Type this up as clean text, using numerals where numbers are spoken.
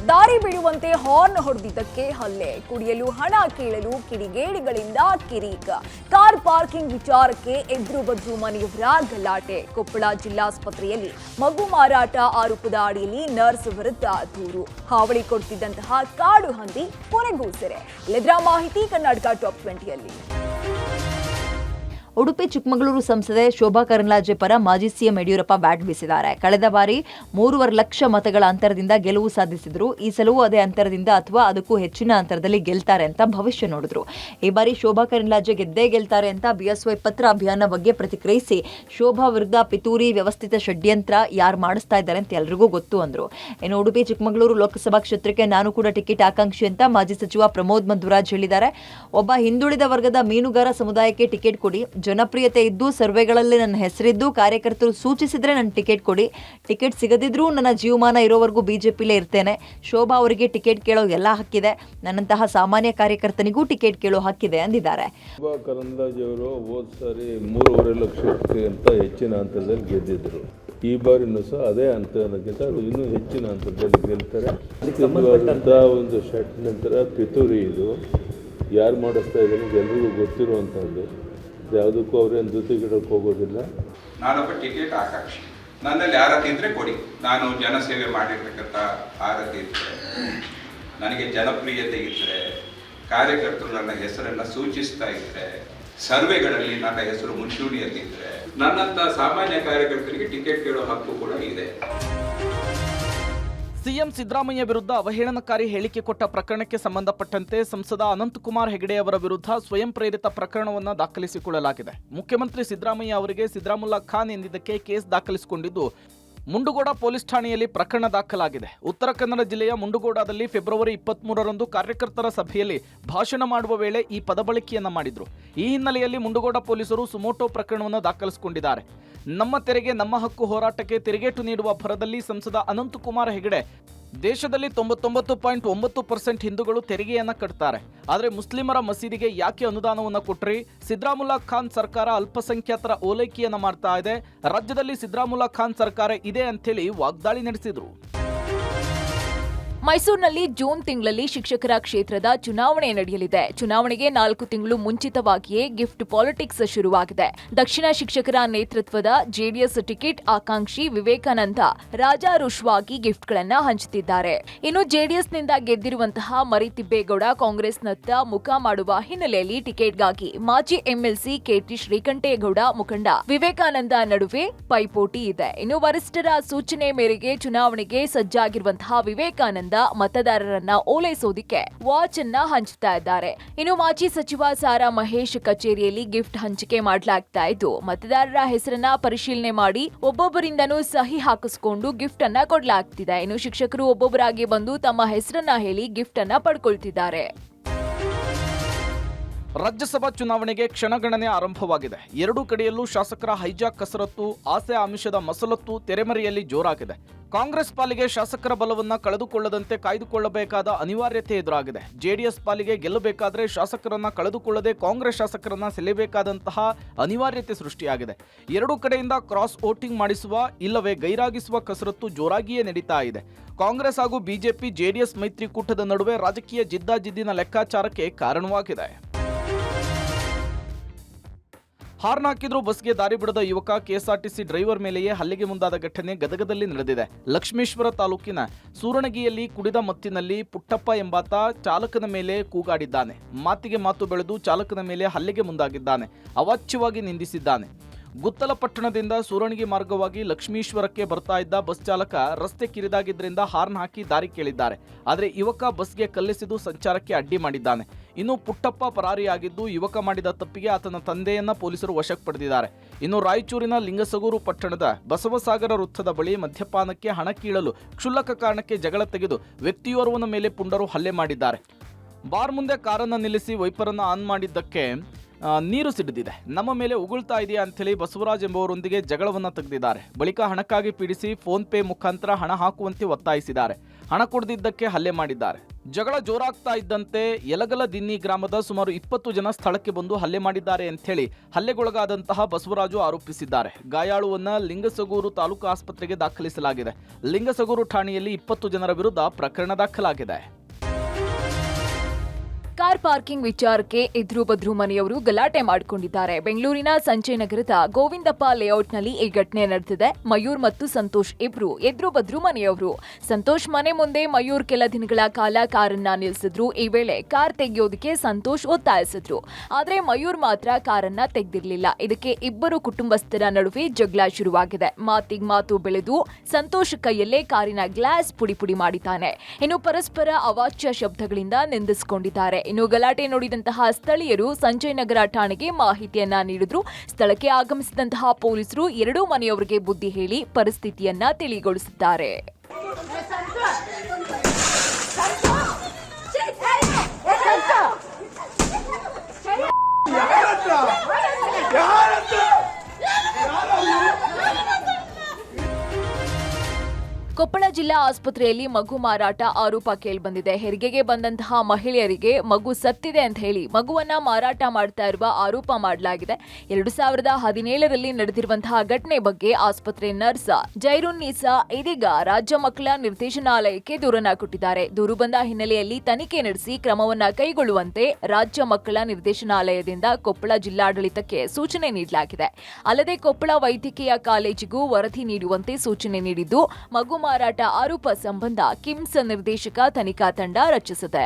ದಾರಿ ಬಿಡುವಂತೆ ಹಾರ್ನ್ ಹೊಡೆದಿದ್ದಕ್ಕೆ ಹಲ್ಲೆ, ಕುಡಿಯಲು ಹಣ ಕೇಳಲು ಕಿಡಿಗೇಡಿಗಳಿಂದ ಕಿರೀಕ, ಕಾರ್ ಪಾರ್ಕಿಂಗ್ ವಿಚಾರಕ್ಕೆ ಎದುರು ಬದ್ರು ಮನೆಯವರ ಗಲಾಟೆ, ಕೊಪ್ಪಳ ಜಿಲ್ಲಾಸ್ಪತ್ರೆಯಲ್ಲಿ ಮಗು ಮಾರಾಟ ಆರೋಪದ ಅಡಿಯಲ್ಲಿ ನರ್ಸ್ ವಿರುದ್ಧ ದೂರು, ಹಾವಳಿ ಕೊಡ್ತಿದ್ದಂತಹ ಕಾಡು ಹಂದಿ ಕೊನೆಗೂ ಸೆರೆ. ಇಲ್ಲದರ ಮಾಹಿತಿ ಕರ್ನಾಟಕ ಟಾಪ್ 20ಯಲ್ಲಿ. ಉಡುಪಿ ಚಿಕ್ಕಮಗಳೂರು ಸಂಸದೆ ಶೋಭಾ ಕರಂದ್ಲಾಜೆ ಪರ ಮಾಜಿ ಸಿಎಂ ಯಡಿಯೂರಪ್ಪ ಬ್ಯಾಟ್ ಬೀಸಿದ್ದಾರೆ. ಕಳೆದ ಬಾರಿ 3.5 ಲಕ್ಷ ಮತಗಳ ಅಂತರದಿಂದ ಗೆಲುವು ಸಾಧಿಸಿದ್ರು. ಈ ಸಲವೂ ಅದೇ ಅಂತರದಿಂದ ಅಥವಾ ಅದಕ್ಕೂ ಹೆಚ್ಚಿನ ಅಂತರದಲ್ಲಿ ಗೆಲ್ತಾರೆ ಅಂತ ಭವಿಷ್ಯ ನೋಡಿದ್ರು. ಈ ಬಾರಿ ಶೋಭಾ ಕರಂದ್ಲಾಜೆ ಗೆದ್ದೇ ಗೆಲ್ತಾರೆ ಅಂತ ಬಿಎಸ್ವೈ ಪತ್ರ ಅಭಿಯಾನ ಬಗ್ಗೆ ಪ್ರತಿಕ್ರಿಯಿಸಿ, ಶೋಭಾ ವಿರುದ್ಧ ಪಿತೂರಿ ವ್ಯವಸ್ಥಿತ ಷಡ್ಯಂತ್ರ ಯಾರು ಮಾಡಿಸ್ತಾ ಇದ್ದಾರೆ ಅಂತ ಎಲ್ರಿಗೂ ಗೊತ್ತು ಅಂದ್ರು. ಇನ್ನು ಉಡುಪಿ ಚಿಕ್ಕಮಗಳೂರು ಲೋಕಸಭಾ ಕ್ಷೇತ್ರಕ್ಕೆ ನಾನು ಕೂಡ ಟಿಕೆಟ್ ಆಕಾಂಕ್ಷಿ ಅಂತ ಮಾಜಿ ಸಚಿವ ಪ್ರಮೋದ್ ಮಧ್ವರಾಜ್ ಹೇಳಿದ್ದಾರೆ. ಒಬ್ಬ ಹಿಂದುಳಿದ ವರ್ಗದ ಮೀನುಗಾರ ಸಮುದಾಯಕ್ಕೆ ಟಿಕೆಟ್ ಕೊಡಿ, ಜನಪ್ರಿಯತೆ ಇದ್ದು ಸರ್ವೆಗಳಲ್ಲಿ ನನ್ನ ಹೆಸರಿದ್ದು ಕಾರ್ಯಕರ್ತರು ಸೂಚಿಸಿದ್ರೆ ನನ್ನ ಟಿಕೆಟ್ ಕೊಡಿ, ಟಿಕೆಟ್ ಸಿಗದಿದ್ರೂ ನನ್ನ ಜೀವಮಾನ ಇರೋವರೆಗೂ ಬಿಜೆಪಿಲೇ ಇರ್ತೇನೆ. ಶೋಭಾ ಅವರಿಗೆ ಟಿಕೆಟ್ ಕೇಳೋ ಎಲ್ಲ ಹಕ್ಕಿದೆ, ನನ್ನಂತಹ ಸಾಮಾನ್ಯ ಕಾರ್ಯಕರ್ತನಿಗೂ ಟಿಕೆಟ್ ಕೇಳೋ ಹಕ್ಕಿದೆ ಅಂದಿದ್ದಾರೆ. ಶೋಭಾ ಕರಂದ್ಲಾಜೆ ಅವರು ಹೋದ ಸಾರಿ 3.5 ಲಕ್ಷಕ್ಕಿಂತ ಹೆಚ್ಚಿನ ಅಂತರದಲ್ಲಿ ಗೆದ್ದಿದ್ರು. ಈ ಬಾರಿನೂ ಸಹ ಅದೇ ಅಂತರಕ್ಕಿಂತ ಇನ್ನೂ ಹೆಚ್ಚಿನ ಅಂತರದಲ್ಲಿ ಗೆಲ್ತಾರೆ. ಒಂದು ಷಡ್ಯಂತ್ರ ಪಿತೂರಿ ಇದು ಯಾರು ಮಾಡಿಸ್ತಾ ಇದ್ದಾರೆ ಎಲ್ರಿಗೂ ಗೊತ್ತಿರುವಂಥದ್ದು. ಯಾವುದಕ್ಕೂ ಅವ್ರೇನು ಜೊತೆಗಿಡಕ್ಕೆ ಹೋಗೋದಿಲ್ಲ. ನಾನೊಬ್ಬ ಟಿಕೆಟ್ ಆಕಾಂಕ್ಷಿ, ನನ್ನಲ್ಲಿ ಆರತಿ ಇದ್ದರೆ ಕೊಡಿ. ನಾನು ಜನಸೇವೆ ಮಾಡಿರ್ತಕ್ಕಂಥ ಆರತಿ ಇದ್ದರೆ, ನನಗೆ ಜನಪ್ರಿಯತೆ ಇದ್ದರೆ, ಕಾರ್ಯಕರ್ತರು ನನ್ನ ಹೆಸರನ್ನು ಸೂಚಿಸ್ತಾ ಇದ್ದರೆ, ಸರ್ವೆಗಳಲ್ಲಿ ನನ್ನ ಹೆಸರು ಮುಂಚೂಣಿಯಲ್ಲಿದ್ದರೆ, ನನ್ನಂಥ ಸಾಮಾನ್ಯ ಕಾರ್ಯಕರ್ತರಿಗೆ ಟಿಕೆಟ್ ಕೇಳೋ ಹಕ್ಕು ಕೂಡ ಇದೆ. ಸಿಎಂ ಸಿದ್ದರಾಮಯ್ಯ ವಿರುದ್ಧ ಅವಹೇಳನಕಾರಿ ಹೇಳಿಕೆ ಕೊಟ್ಟ ಪ್ರಕರಣಕ್ಕೆ ಸಂಬಂಧಪಟ್ಟಂತೆ ಸಂಸದ ಅನಂತಕುಮಾರ್ ಹೆಗಡೆ ಅವರ ವಿರುದ್ಧ ಸ್ವಯಂ ಪ್ರೇರಿತ ಪ್ರಕರಣವನ್ನು ದಾಖಲಿಸಿಕೊಳ್ಳಲಾಗಿದೆ. ಮುಖ್ಯಮಂತ್ರಿ ಸಿದ್ದರಾಮಯ್ಯ ಅವರಿಗೆ ಸಿದ್ದರಾಮುಲ್ಲಾ ಖಾನ್ ಎಂದಿದ್ದಕ್ಕೆ ಕೇಸ್ ದಾಖಲಿಸಿಕೊಂಡಿದ್ದು ಮುಂಡಗೋಡ ಪೊಲೀಸ್ ಠಾಣೆಯಲ್ಲಿ ಪ್ರಕರಣ ದಾಖಲಾಗಿದೆ. ಉತ್ತರ ಕನ್ನಡ ಜಿಲ್ಲೆಯ ಮುಂಡಗೋಡದಲ್ಲಿ ಫೆಬ್ರವರಿ 23ರಂದು ಕಾರ್ಯಕರ್ತರ ಸಭೆಯಲ್ಲಿ ಭಾಷಣ ಮಾಡುವ ವೇಳೆ ಈ ಪದಬಳಕೆಯನ್ನ ಮಾಡಿದ್ರು. ಈ ಹಿನ್ನೆಲೆಯಲ್ಲಿ ಮುಂಡಗೋಡ ಪೊಲೀಸರು ಸುಮೋಟೋ ಪ್ರಕರಣವನ್ನು ದಾಖಲಿಸಿಕೊಂಡಿದ್ದಾರೆ. ನಮ್ಮ ತೆರಿಗೆ ನಮ್ಮ ಹಕ್ಕು ಹೋರಾಟಕ್ಕೆ ತಿರುಗೇಟು ನೀಡುವ ಭರದಲ್ಲಿ ಸಂಸದ ಅನಂತಕುಮಾರ್ ಹೆಗಡೆ ದೇಶದಲ್ಲಿ 99.9% ಹಿಂದೂಗಳು ತೆರಿಗೆಯನ್ನ ಕಟ್ತಾರೆ, ಆದರೆ ಮುಸ್ಲಿಮರ ಮಸೀದಿಗೆ ಯಾಕೆ ಅನುದಾನವನ್ನು ಕೊಟ್ರಿ? ಸಿದ್ದರಾಮುಲ್ಲಾ ಖಾನ್ ಸರ್ಕಾರ ಅಲ್ಪಸಂಖ್ಯಾತರ ಓಲೈಕೆಯನ್ನ ಮಾಡ್ತಾ ಇದೆ, ರಾಜ್ಯದಲ್ಲಿ ಸಿದ್ದರಾಮುಲ್ಲಾ ಖಾನ್ ಸರ್ಕಾರ ಇದೆ ಅಂತೇಳಿ ವಾಗ್ದಾಳಿ ನಡೆಸಿದ್ರು. ಮೈಸೂರಿನಲ್ಲಿ ಜೂನ್ ತಿಂಗಳಲ್ಲಿ ಶಿಕ್ಷಕರ ಕ್ಷೇತ್ರದ ಚುನಾವಣೆ ನಡೆಯಲಿದೆ. ಚುನಾವಣೆಗೆ 4 ತಿಂಗಳು ಮುಂಚಿತವಾಗಿಯೇ ಗಿಫ್ಟ್ ಪಾಲಿಟಿಕ್ಸ್ ಶುರುವಾಗಿದೆ. ದಕ್ಷಿಣ ಶಿಕ್ಷಕರ ನೇತೃತ್ವದ ಜೆಡಿಎಸ್ ಟಿಕೆಟ್ ಆಕಾಂಕ್ಷಿ ವಿವೇಕಾನಂದ ರಾಜಾರುಷವಾಗಿ ಗಿಫ್ಟ್ಗಳನ್ನ ಹಂಚುತ್ತಿದ್ದಾರೆ. ಇನ್ನು ಜೆಡಿಎಸ್ನಿಂದ ಗೆದ್ದಿರುವಂತಹ ಮರಿತಿಬ್ಬೇಗೌಡ ಕಾಂಗ್ರೆಸ್ನತ್ತ ಮುಖ ಮಾಡುವ ಹಿನ್ನೆಲೆಯಲ್ಲಿ ಟಿಕೆಟ್ಗಾಗಿ ಮಾಜಿ ಎಂಎಲ್ಸಿ ಕೆಟಿ ಶ್ರೀಕಂಠೇಗೌಡ ಮುಖಂಡ ವಿವೇಕಾನಂದ ನಡುವೆ ಪೈಪೋಟಿ ಇದೆ. ಇನ್ನು ವರಿಷ್ಠರ ಸೂಚನೆ ಮೇರೆಗೆ ಚುನಾವಣೆಗೆ ಸಜ್ಜಾಗಿರುವಂತಹ ವಿವೇಕಾನಂದ ಮತದಾರರನ್ನ ಓಲೈಸೋದಿಕ್ಕೆ ವಾಚ್ ಅನ್ನ ಹಂಚುತ್ತಾ ಇದ್ದಾರೆ. ಇನ್ನು ಮಾಜಿ ಸಚಿವ ಸಾರಾ ಮಹೇಶ್ ಕಚೇರಿಯಲ್ಲಿ ಗಿಫ್ಟ್ ಹಂಚಿಕೆ ಮಾಡಲಾಗ್ತಾ ಇದ್ದು, ಮತದಾರರ ಹೆಸರನ್ನ ಪರಿಶೀಲನೆ ಮಾಡಿ ಒಬ್ಬೊಬ್ಬರಿಂದನೂ ಸಹಿ ಹಾಕಿಸಿಕೊಂಡು ಗಿಫ್ಟ್ ಅನ್ನ ಕೊಡಲಾಗ್ತಿದೆ. ಇನ್ನು ಶಿಕ್ಷಕರು ಒಬ್ಬೊಬ್ಬರಾಗಿ ಬಂದು ತಮ್ಮ ಹೆಸರನ್ನ ಹೇಳಿ ಗಿಫ್ಟ್ ಅನ್ನ ಪಡ್ಕೊಳ್ತಿದ್ದಾರೆ. ರಾಜ್ಯಸಭಾ ಚುನಾವಣೆಗೆ ಕ್ಷಣಗಣನೆ ಆರಂಭವಾಗಿದೆ. ಎರಡೂ ಕಡೆಯಲ್ಲೂ ಶಾಸಕರ ಹೈಜಾಕ್ ಕಸರತ್ತು, ಆಸೆ ಆಮಿಷದ ಮಸಲತ್ತು ತೆರೆಮರೆಯಲ್ಲಿ ಜೋರಾಗಿದೆ. ಕಾಂಗ್ರೆಸ್ ಪಾಲಿಗೆ ಶಾಸಕರ ಬಲವನ್ನ ಕಳೆದುಕೊಳ್ಳದಂತೆ ಕಾಯ್ದುಕೊಳ್ಳಬೇಕಾದ ಅನಿವಾರ್ಯತೆ ಎದುರಾಗಿದೆ. ಜೆಡಿಎಸ್ ಪಾಲಿಗೆ ಗೆಲ್ಲಬೇಕಾದ್ರೆ ಶಾಸಕರನ್ನ ಕಳೆದುಕೊಳ್ಳದೆ ಕಾಂಗ್ರೆಸ್ ಶಾಸಕರನ್ನ ಸೆಳೆಯಬೇಕಾದಂತಹ ಅನಿವಾರ್ಯತೆ ಸೃಷ್ಟಿಯಾಗಿದೆ. ಎರಡೂ ಕಡೆಯಿಂದ ಕ್ರಾಸ್ ವೋಟಿಂಗ್ ಮಾಡಿಸುವ ಇಲ್ಲವೇ ಗೈರಾಗಿಸುವ ಕಸರತ್ತು ಜೋರಾಗಿಯೇ ನಡೀತಾ ಇದೆ. ಕಾಂಗ್ರೆಸ್ ಹಾಗೂ ಬಿಜೆಪಿ ಜೆಡಿಎಸ್ ಮೈತ್ರಿಕೂಟದ ನಡುವೆ ರಾಜಕೀಯ ಜಿದ್ದಾಜಿದ್ದಿನ ಲೆಕ್ಕಾಚಾರಕ್ಕೆ ಕಾರಣವಾಗಿದೆ. ಹಾರ್ನ್ ಹಾಕಿದ್ರೂ ಬಸ್ಗೆ ದಾರಿ ಬಿಡದ ಯುವಕ ಕೆಎಸ್ಆರ್ಟಿಸಿ ಡ್ರೈವರ್ ಮೇಲೆಯೇ ಹಲ್ಲೆಗೆ ಮುಂದಾದ ಘಟನೆ ಗದಗದಲ್ಲಿ ನಡೆದಿದೆ. ಲಕ್ಷ್ಮೇಶ್ವರ ತಾಲೂಕಿನ ಸೂರಣಗಿಯಲ್ಲಿ ಕುಡಿದ ಮತ್ತಿನಲ್ಲಿ ಪುಟ್ಟಪ್ಪ ಎಂಬಾತ ಚಾಲಕನ ಮೇಲೆ ಕೂಗಾಡಿದ್ದಾನೆ. ಮಾತಿಗೆ ಮಾತು ಬೆಳೆದು ಚಾಲಕನ ಮೇಲೆ ಹಲ್ಲೆಗೆ ಮುಂದಾಗಿದ್ದಾನೆ. ಅವಾಚ್ಯವಾಗಿ ನಿಂದಿಸಿದ್ದಾನೆ. ಗುತ್ತಲ ಪಟ್ಟಣದಿಂದ ಸೂರಣಗಿ ಮಾರ್ಗವಾಗಿ ಲಕ್ಷ್ಮೀಶ್ವರಕ್ಕೆ ಬರ್ತಾ ಇದ್ದ ಬಸ್ ಚಾಲಕ ರಸ್ತೆ ಕಿರಿದಾಗಿದ್ದರಿಂದ ಹಾರ್ನ್ ಹಾಕಿ ದಾರಿ ಕೇಳಿದ್ದಾರೆ. ಆದರೆ ಯುವಕ ಬಸ್ಗೆ ಕಲ್ಲೆಸೆದು ಸಂಚಾರಕ್ಕೆ ಅಡ್ಡಿ ಮಾಡಿದ್ದಾನೆ. ಇನ್ನು ಪುಟ್ಟಪ್ಪ ಪರಾರಿಯಾಗಿದ್ದು, ಯುವಕ ಮಾಡಿದ ತಪ್ಪಿಗೆ ಆತನ ತಂದೆಯನ್ನ ಪೊಲೀಸರು ವಶಕ್ಕೆ ಪಡೆದಿದ್ದಾರೆ. ಇನ್ನು ರಾಯಚೂರಿನ ಲಿಂಗಸಗೂರು ಪಟ್ಟಣದ ಬಸವಸಾಗರ ವೃತ್ತದ ಬಳಿ ಮದ್ಯಪಾನಕ್ಕೆ ಹಣ ಕೀಳಲು ಕ್ಷುಲ್ಲಕ ಕಾರಣಕ್ಕೆ ಜಗಳ ತೆಗೆದು ವ್ಯಕ್ತಿಯೋರ್ವನ ಮೇಲೆ ಪುಂಡರು ಹಲ್ಲೆ ಮಾಡಿದ್ದಾರೆ. ಬಾರ್ ಮುಂದೆ ಕಾರನ್ನು ನಿಲ್ಲಿಸಿ ವೈಪರನ್ನು ಆನ್ ಮಾಡಿದ್ದಕ್ಕೆ ನೀರು ಸಿಡಿದಿದೆ, ನಮ್ಮ ಮೇಲೆ ಉಗುಳ್ತಾ ಇದೆಯಾ ಅಂಥೇಳಿ ಬಸವರಾಜ್ ಎಂಬುವರೊಂದಿಗೆ ಜಗಳವನ್ನು ತೆಗೆದಿದ್ದಾರೆ. ಬಳಿಕ ಹಣಕ್ಕಾಗಿ ಪೀಡಿಸಿ ಫೋನ್ ಪೇ ಮುಖಾಂತರ ಹಣ ಹಾಕುವಂತೆ ಒತ್ತಾಯಿಸಿದ್ದಾರೆ. ಹಣ ಕೊಡದಿದ್ದಕ್ಕೆ ಹಲ್ಲೆ ಮಾಡಿದ್ದಾರೆ. ಜಗಳ ಜೋರಾಗ್ತಾ ಇದ್ದಂತೆ ಯಲಗಲದಿನ್ನಿ ಗ್ರಾಮದ ಸುಮಾರು 20 ಜನ ಸ್ಥಳಕ್ಕೆ ಬಂದು ಹಲ್ಲೆ ಮಾಡಿದ್ದಾರೆ ಅಂಥೇಳಿ ಹಲ್ಲೆಗೊಳಗಾದಂತಹ ಬಸವರಾಜು ಆರೋಪಿಸಿದ್ದಾರೆ. ಗಾಯಾಳುವನ್ನ ಲಿಂಗಸಗೂರು ತಾಲೂಕು ಆಸ್ಪತ್ರೆಗೆ ದಾಖಲಿಸಲಾಗಿದೆ. ಲಿಂಗಸಗೂರು ಠಾಣೆಯಲ್ಲಿ 20 ಜನರ ವಿರುದ್ಧ ಪ್ರಕರಣ ದಾಖಲಾಗಿದೆ. ಕಾರ್ ಪಾರ್ಕಿಂಗ್ ವಿಚಾರಕ್ಕೆ ಎದುರು ಬದ್ರು ಮನೆಯವರು ಗಲಾಟೆ ಮಾಡಿಕೊಂಡಿದ್ದಾರೆ. ಬೆಂಗಳೂರಿನ ಸಂಜಯ್ ನಗರದ ಗೋವಿಂದಪ್ಪ ಲೇಔಟ್ನಲ್ಲಿ ಈ ಘಟನೆ ನಡೆದಿದೆ. ಮಯೂರ್ ಮತ್ತು ಸಂತೋಷ್ ಇಬ್ರು ಎದುರು ಬದ್ರು ಮನೆಯವರು. ಸಂತೋಷ್ ಮನೆ ಮುಂದೆ ಮಯೂರ್ ಕೆಲ ದಿನಗಳ ಕಾಲ ಕಾರನ್ನ ನಿಲ್ಲಿಸಿದ್ರು. ಈ ವೇಳೆ ಕಾರ್ ತೆಗೆಯೋದಕ್ಕೆ ಸಂತೋಷ್ ಒತ್ತಾಯಿಸಿದ್ರು. ಆದ್ರೆ ಮಯೂರ್ ಮಾತ್ರ ಕಾರನ್ನ ತೆಗೆದಿರಲಿಲ್ಲ. ಇದಕ್ಕೆ ಇಬ್ಬರು ಕುಟುಂಬಸ್ಥರ ನಡುವೆ ಜಗಳ ಶುರುವಾಗಿದೆ. ಮಾತಿಗೆ ಮಾತು ಬೆಳೆದು ಸಂತೋಷ್ ಕೈಯಲ್ಲೇ ಕಾರಿನ ಗ್ಲಾಸ್ ಪುಡಿ ಮಾಡಿದ್ದಾನೆ. ಇನ್ನು ಪರಸ್ಪರ ಅವಾಚ್ಯ ಶಬ್ದಗಳಿಂದ ನಿಂದಿಸಿಕೊಂಡಿದ್ದಾರೆ. ಇನ್ನು ಗಲಾಟೆ ನೋಡಿದಂತಹ ಸ್ಥಳೀಯರು ಸಂಜಯ್ ನಗರ ಠಾಣೆಗೆ ಮಾಹಿತಿಯನ್ನ ನೀಡಿದ್ರು. ಸ್ಥಳಕ್ಕೆ ಆಗಮಿಸಿದಂತಹ ಪೊಲೀಸರು ಎರಡೂ ಮನೆಯವರಿಗೆ ಬುದ್ಧಿ ಹೇಳಿ ಪರಿಸ್ಥಿತಿಯನ್ನ ತಿಳಿಗೊಳಿಸಿದ್ದಾರೆ. ಕೊಪ್ಪಳ ಜಿಲ್ಲಾ ಆಸ್ಪತ್ರೆಯಲ್ಲಿ ಮಗು ಮಾರಾಟ ಆರೋಪ ಕೇಳಿಬಂದಿದೆ. ಹೆರಿಗೆಗೆ ಬಂದಂತಹ ಮಹಿಳೆಯರಿಗೆ ಮಗು ಸತ್ತಿದೆ ಅಂತ ಹೇಳಿ ಮಗುವನ್ನ ಮಾರಾಟ ಮಾಡ್ತಾ ಇರುವ ಆರೋಪ ಮಾಡಲಾಗಿದೆ. 2017ರಲ್ಲಿ ನಡೆದಿರುವಂತಹ ಘಟನೆ ಬಗ್ಗೆ ಆಸ್ಪತ್ರೆ ನರ್ಸ್ ಜೈರುನ್ನೀಸಾ ಇದೀಗ ರಾಜ್ಯ ಮಕ್ಕಳ ನಿರ್ದೇಶನಾಲಯಕ್ಕೆ ದೂರನ್ನ ಕೊಟ್ಟಿದ್ದಾರೆ. ದೂರು ಬಂದ ಹಿನ್ನೆಲೆಯಲ್ಲಿ ತನಿಖೆ ನಡೆಸಿ ಕ್ರಮವನ್ನ ಕೈಗೊಳ್ಳುವಂತೆ ರಾಜ್ಯ ಮಕ್ಕಳ ನಿರ್ದೇಶನಾಲಯದಿಂದ ಕೊಪ್ಪಳ ಜಿಲ್ಲಾಡಳಿತಕ್ಕೆ ಸೂಚನೆ ನೀಡಲಾಗಿದೆ. ಅಲ್ಲದೆ ಕೊಪ್ಪಳ ವೈದ್ಯಕೀಯ ಕಾಲೇಜಿಗೂ ವರದಿ ನೀಡುವಂತೆ ಸೂಚನೆ ನೀಡಿದ್ದು, ಮಗು ಮಾರಾಟ ಆರೋಪ ಸಂಬಂಧ ಕಿಮ್ಸ್ ನಿರ್ದೇಶಕ ತನಿಖಾ ತಂಡ ರಚಿಸಿದೆ.